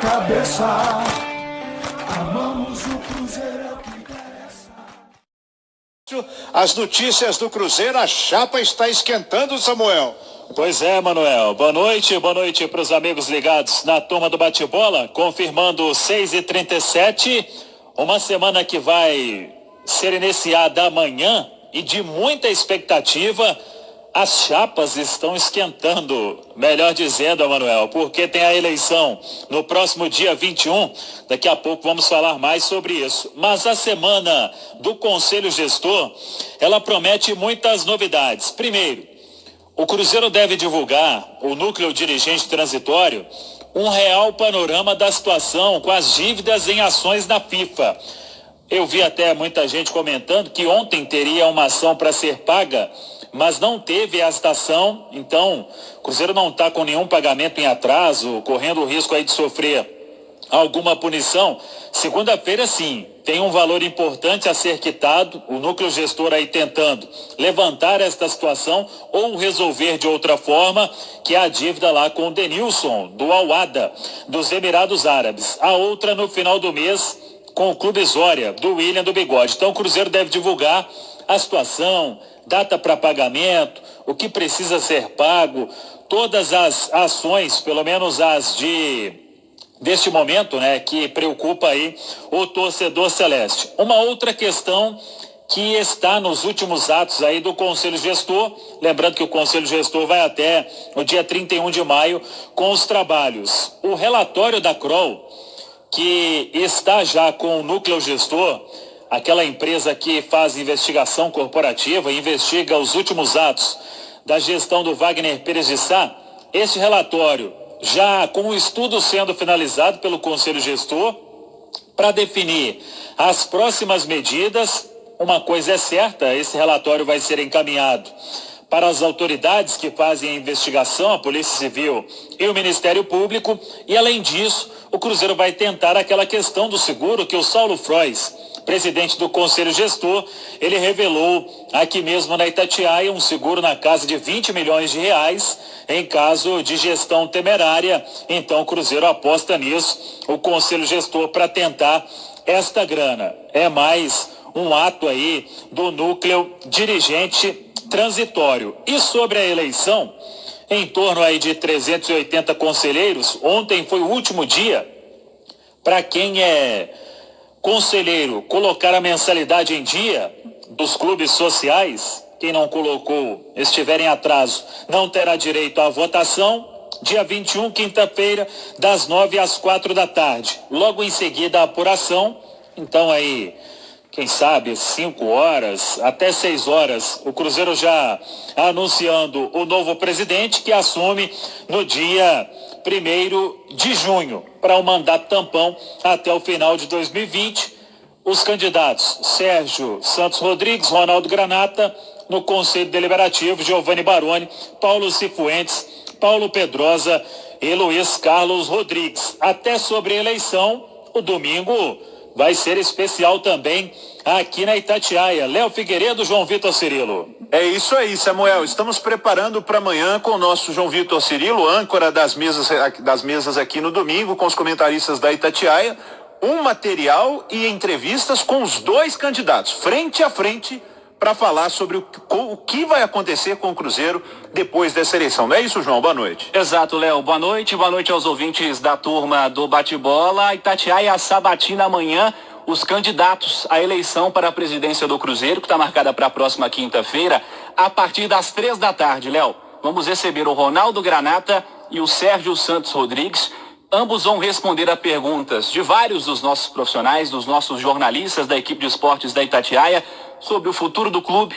cabeça. Amamos o Cruzeiro, é o que interessa. As notícias do Cruzeiro, a chapa está esquentando, Samuel. Pois é, Manuel. Boa noite para os amigos ligados na turma do bate-bola, confirmando 6h37, uma semana que vai ser iniciada amanhã e de muita expectativa. As chapas estão esquentando, melhor dizendo, Manuel, porque tem a eleição no próximo dia 21. Daqui a pouco vamos falar mais sobre isso. Mas a semana do Conselho Gestor, ela promete muitas novidades. Primeiro, o Cruzeiro deve divulgar, o núcleo dirigente transitório, um real panorama da situação com as dívidas em ações na FIFA. Eu vi até muita gente comentando que ontem teria uma ação para ser paga, mas não teve esta ação, então o Cruzeiro não está com nenhum pagamento em atraso, correndo o risco aí de sofrer alguma punição. Segunda-feira, sim, tem um valor importante a ser quitado, o núcleo gestor aí tentando levantar esta situação ou resolver de outra forma, que é a dívida lá com o Denilson, do Al-Wahda, dos Emirados Árabes. A outra no final do mês, com o Clube Zória, do William do Bigode. Então o Cruzeiro deve divulgar a situação, data para pagamento, o que precisa ser pago, todas as ações, pelo menos as deste momento, né, que preocupa aí o torcedor celeste. Uma outra questão que está nos últimos atos aí do Conselho Gestor, lembrando que o Conselho Gestor vai até o dia 31 de maio com os trabalhos. O relatório da Kroll, que está já com o núcleo gestor, aquela empresa que faz investigação corporativa e investiga os últimos atos da gestão do Wagner Pérez de Sá, este relatório, já com o estudo sendo finalizado pelo Conselho Gestor, para definir as próximas medidas. Uma coisa é certa, esse relatório vai ser encaminhado para as autoridades que fazem a investigação, a Polícia Civil e o Ministério Público, e além disso, o Cruzeiro vai tentar aquela questão do seguro que o Saulo Frois, presidente do Conselho Gestor, ele revelou aqui mesmo na Itatiaia um seguro na casa de 20 milhões de reais em caso de gestão temerária. Então o Cruzeiro aposta nisso, o Conselho Gestor, para tentar esta grana. É mais um ato aí do núcleo dirigente transitório. E sobre a eleição, em torno aí de 380 conselheiros, ontem foi o último dia para quem é conselheiro colocar a mensalidade em dia dos clubes sociais. Quem não colocou, estiver em atraso, não terá direito à votação. Dia 21, quinta-feira, das 9 às 4 da tarde. Logo em seguida, a apuração. Então aí, quem sabe, 5 horas, até 6 horas, o Cruzeiro já anunciando o novo presidente, que assume no dia 1º de junho, para o mandato tampão até o final de 2020. Os candidatos: Sérgio Santos Rodrigues, Ronaldo Granata, no Conselho Deliberativo, Giovanni Baroni, Paulo Cifuentes, Paulo Pedrosa e Luiz Carlos Rodrigues. Até sobre a eleição, o domingo vai ser especial também aqui na Itatiaia. Léo Figueiredo, João Vitor Cirilo. É isso aí, Samuel. Estamos preparando para amanhã com o nosso João Vitor Cirilo, âncora das mesas aqui no domingo, com os comentaristas da Itatiaia, um material e entrevistas com os dois candidatos, frente a frente, para falar sobre o que vai acontecer com o Cruzeiro depois dessa eleição. Não é isso, João? Boa noite. Exato, Léo. Boa noite aos ouvintes da turma do Bate-Bola. Itatiaia sabatina amanhã os candidatos à eleição para a presidência do Cruzeiro, que está marcada para a próxima quinta-feira, a partir das 3 da tarde, Léo. Vamos receber o Ronaldo Granata e o Sérgio Santos Rodrigues. Ambos vão responder a perguntas de vários dos nossos profissionais, dos nossos jornalistas da equipe de esportes da Itatiaia, sobre o futuro do clube,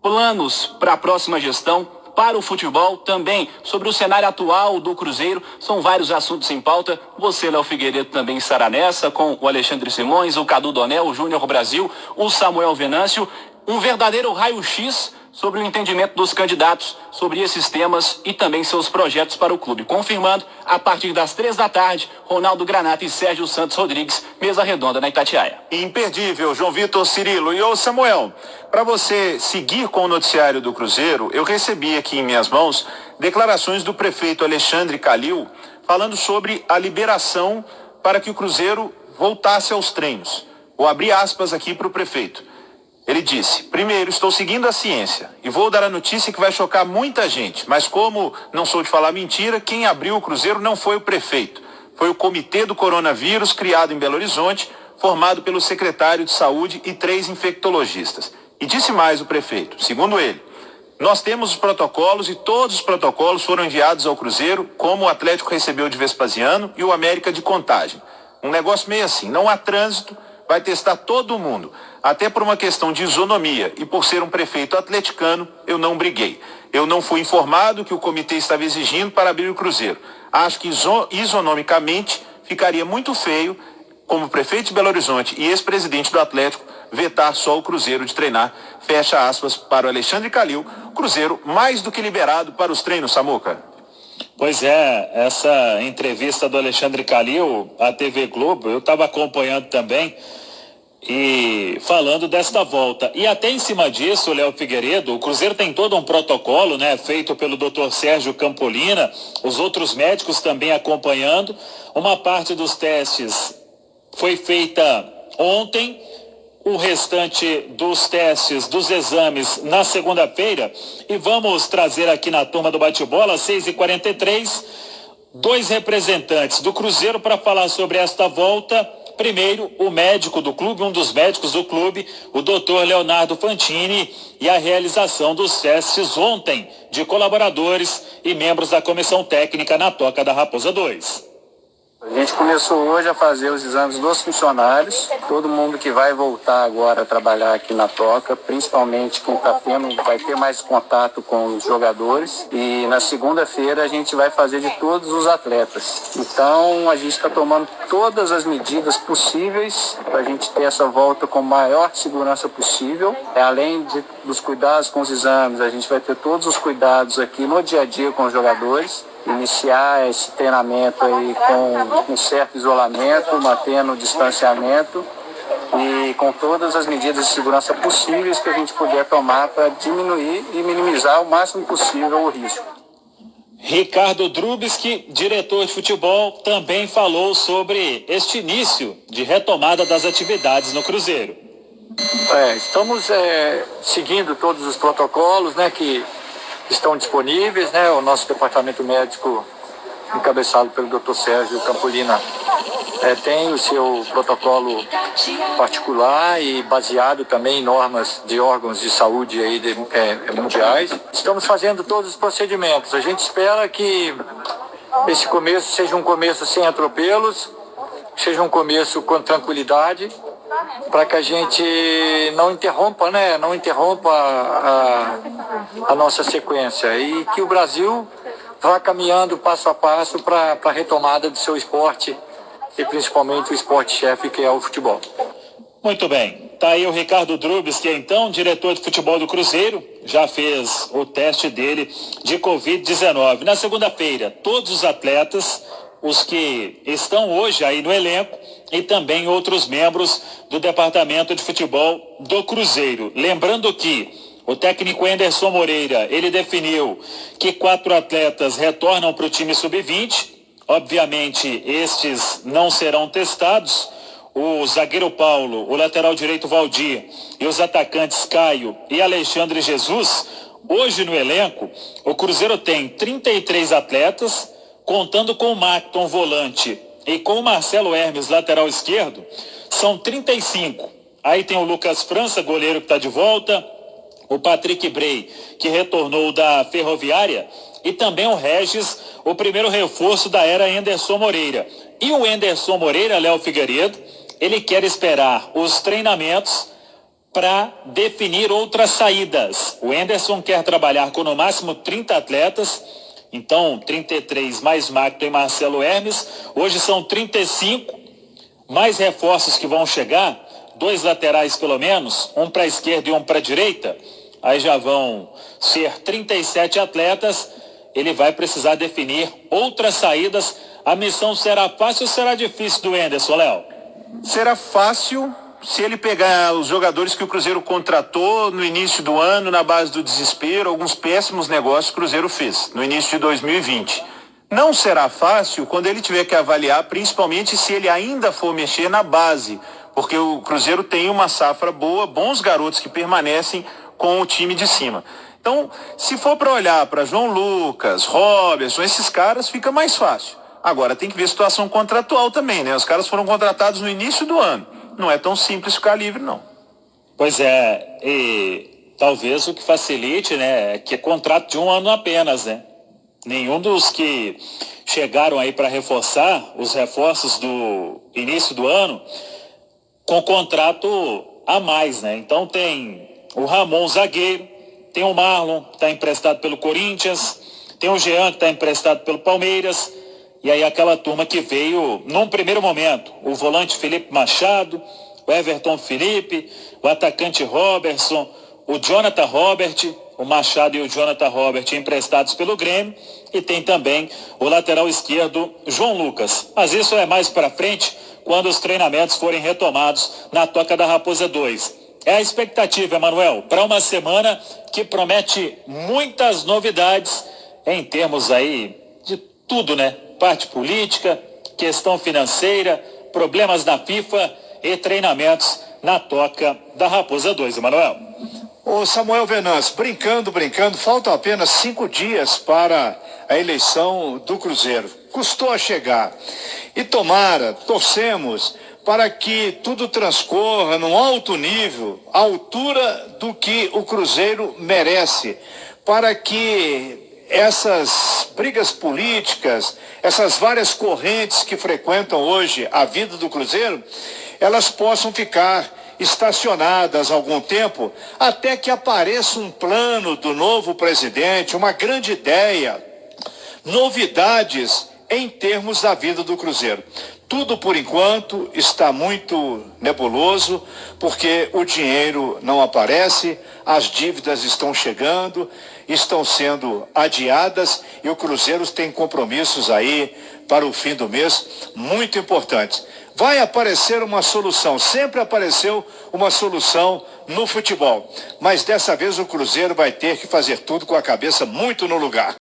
planos para a próxima gestão, para o futebol, também sobre o cenário atual do Cruzeiro. São vários assuntos em pauta. Você, Léo Figueiredo, também estará nessa, com o Alexandre Simões, o Cadu Donel, o Júnior Brasil, o Samuel Venâncio. Um verdadeiro raio-x sobre o entendimento dos candidatos sobre esses temas e também seus projetos para o clube. Confirmando, a partir das 3 da tarde, Ronaldo Granata e Sérgio Santos Rodrigues, mesa redonda na Itatiaia. Imperdível, João Vitor Cirilo. E ô Samuel, para você seguir com o noticiário do Cruzeiro, eu recebi aqui em minhas mãos declarações do prefeito Alexandre Calil falando sobre a liberação para que o Cruzeiro voltasse aos treinos. Vou abrir aspas aqui para o prefeito. Ele disse: primeiro, estou seguindo a ciência e vou dar a notícia que vai chocar muita gente, mas como não sou de falar mentira, quem abriu o Cruzeiro não foi o prefeito, foi o Comitê do Coronavírus, criado em Belo Horizonte, formado pelo secretário de Saúde e 3 infectologistas. E disse mais o prefeito, segundo ele: nós temos os protocolos e todos os protocolos foram enviados ao Cruzeiro, como o Atlético recebeu de Vespasiano e o América de Contagem. Um negócio meio assim, não há trânsito, vai testar todo mundo, até por uma questão de isonomia, e por ser um prefeito atleticano, eu não briguei. Eu não fui informado que o comitê estava exigindo para abrir o Cruzeiro. Acho que isonomicamente ficaria muito feio, como prefeito de Belo Horizonte e ex-presidente do Atlético, vetar só o Cruzeiro de treinar. Fecha aspas para o Alexandre Calil, Cruzeiro mais do que liberado para os treinos, Samuca. Pois é, essa entrevista do Alexandre Calil à TV Globo, eu estava acompanhando também e falando desta volta. E até em cima disso, Léo Figueiredo, o Cruzeiro tem todo um protocolo, né, feito pelo Dr. Sérgio Campolina, os outros médicos também acompanhando. Uma parte dos testes foi feita ontem, o restante dos testes, dos exames, na segunda-feira. E vamos trazer aqui na turma do bate-bola, 6h43, 2 representantes do Cruzeiro para falar sobre esta volta. Primeiro, o médico do clube, um dos médicos do clube, o doutor Leonardo Fantini, e a realização dos testes ontem de colaboradores e membros da comissão técnica na Toca da Raposa 2. A gente começou hoje a fazer os exames dos funcionários, todo mundo que vai voltar agora a trabalhar aqui na Toca, principalmente quem está tendo, vai ter mais contato com os jogadores, e na segunda-feira a gente vai fazer de todos os atletas. Então a gente está tomando todas as medidas possíveis para a gente ter essa volta com a maior segurança possível. Além dos cuidados com os exames, a gente vai ter todos os cuidados aqui no dia a dia com os jogadores. Iniciar esse treinamento aí com um certo isolamento, mantendo o distanciamento e com todas as medidas de segurança possíveis que a gente puder tomar para diminuir e minimizar o máximo possível o risco. Ricardo Drubski, diretor de futebol, também falou sobre este início de retomada das atividades no Cruzeiro. Estamos seguindo todos os protocolos, né, que estão disponíveis, né? O nosso departamento médico, encabeçado pelo Dr. Sérgio Campolina, tem o seu protocolo particular e baseado também em normas de órgãos de saúde aí mundiais. Estamos fazendo todos os procedimentos. A gente espera que esse começo seja um começo sem atropelos, seja um começo com tranquilidade, para que a gente não interrompa, né? Não interrompa a nossa sequência e que o Brasil vá caminhando passo a passo para a retomada do seu esporte e principalmente o esporte-chefe que é o futebol. Muito bem, tá aí o Ricardo Drubski, então, diretor de futebol do Cruzeiro, já fez o teste dele de Covid-19. Na segunda-feira, todos os atletas, os que estão hoje aí no elenco, e também outros membros do departamento de futebol do Cruzeiro. Lembrando que o técnico Anderson Moreira, ele definiu que 4 atletas retornam para o time sub-20. Obviamente, estes não serão testados. O zagueiro Paulo, o lateral direito Valdir e os atacantes Caio e Alexandre Jesus. Hoje no elenco, o Cruzeiro tem 33 atletas, contando com o Macton, volante, e com o Marcelo Hermes, lateral esquerdo, são 35. Aí tem o Lucas França, goleiro que está de volta, o Patrick Bray, que retornou da Ferroviária, e também o Regis, o primeiro reforço da era Anderson Moreira. E o Anderson Moreira, Léo Figueiredo, ele quer esperar os treinamentos para definir outras saídas. O Anderson quer trabalhar com no máximo 30 atletas, então 33 mais Macton e Marcelo Hermes, hoje são 35, mais reforços que vão chegar, 2 laterais pelo menos, um para a esquerda e um para a direita, aí já vão ser 37 atletas. Ele vai precisar definir outras saídas. A missão será fácil ou será difícil do Anderson, Léo? Será fácil se ele pegar os jogadores que o Cruzeiro contratou no início do ano, na base do desespero, alguns péssimos negócios que o Cruzeiro fez no início de 2020. Não será fácil quando ele tiver que avaliar, principalmente se ele ainda for mexer na base, porque o Cruzeiro tem uma safra boa, bons garotos que permanecem com o time de cima. Então, se for para olhar para João Lucas, Robertson, esses caras, fica mais fácil. Agora, tem que ver a situação contratual também, né? Os caras foram contratados no início do ano. Não é tão simples ficar livre, não. Pois é, e talvez o que facilite, né, é que é contrato de 1 ano apenas, né? Nenhum dos que chegaram aí para reforçar os reforços do início do ano com contrato a mais, né? Então tem o Ramon, zagueiro, tem o Marlon, que está emprestado pelo Corinthians, tem o Jean, que está emprestado pelo Palmeiras, e aí aquela turma que veio num primeiro momento, o volante Felipe Machado, o Everton Felipe, o atacante Robertson, o Jonathan Robert, o Machado e o Jonathan Robert emprestados pelo Grêmio, e tem também o lateral esquerdo João Lucas. Mas isso é mais para frente, quando os treinamentos forem retomados na Toca da Raposa 2. É a expectativa, Emanuel, para uma semana que promete muitas novidades em termos aí de tudo, né? Parte política, questão financeira, problemas da FIFA e treinamentos na Toca da Raposa 2, Emanuel. Ô Samuel Venâncio, brincando, faltam apenas 5 dias para a eleição do Cruzeiro. Custou a chegar. E torcemos para que tudo transcorra num alto nível, à altura do que o Cruzeiro merece, para que essas brigas políticas, essas várias correntes que frequentam hoje a vida do Cruzeiro, elas possam ficar estacionadas há algum tempo, até que apareça um plano do novo presidente, uma grande ideia, novidades em termos da vida do Cruzeiro. Tudo, por enquanto, está muito nebuloso, porque o dinheiro não aparece, as dívidas estão chegando, estão sendo adiadas e o Cruzeiro tem compromissos aí para o fim do mês muito importantes. Vai aparecer uma solução, sempre apareceu uma solução no futebol, mas dessa vez o Cruzeiro vai ter que fazer tudo com a cabeça muito no lugar.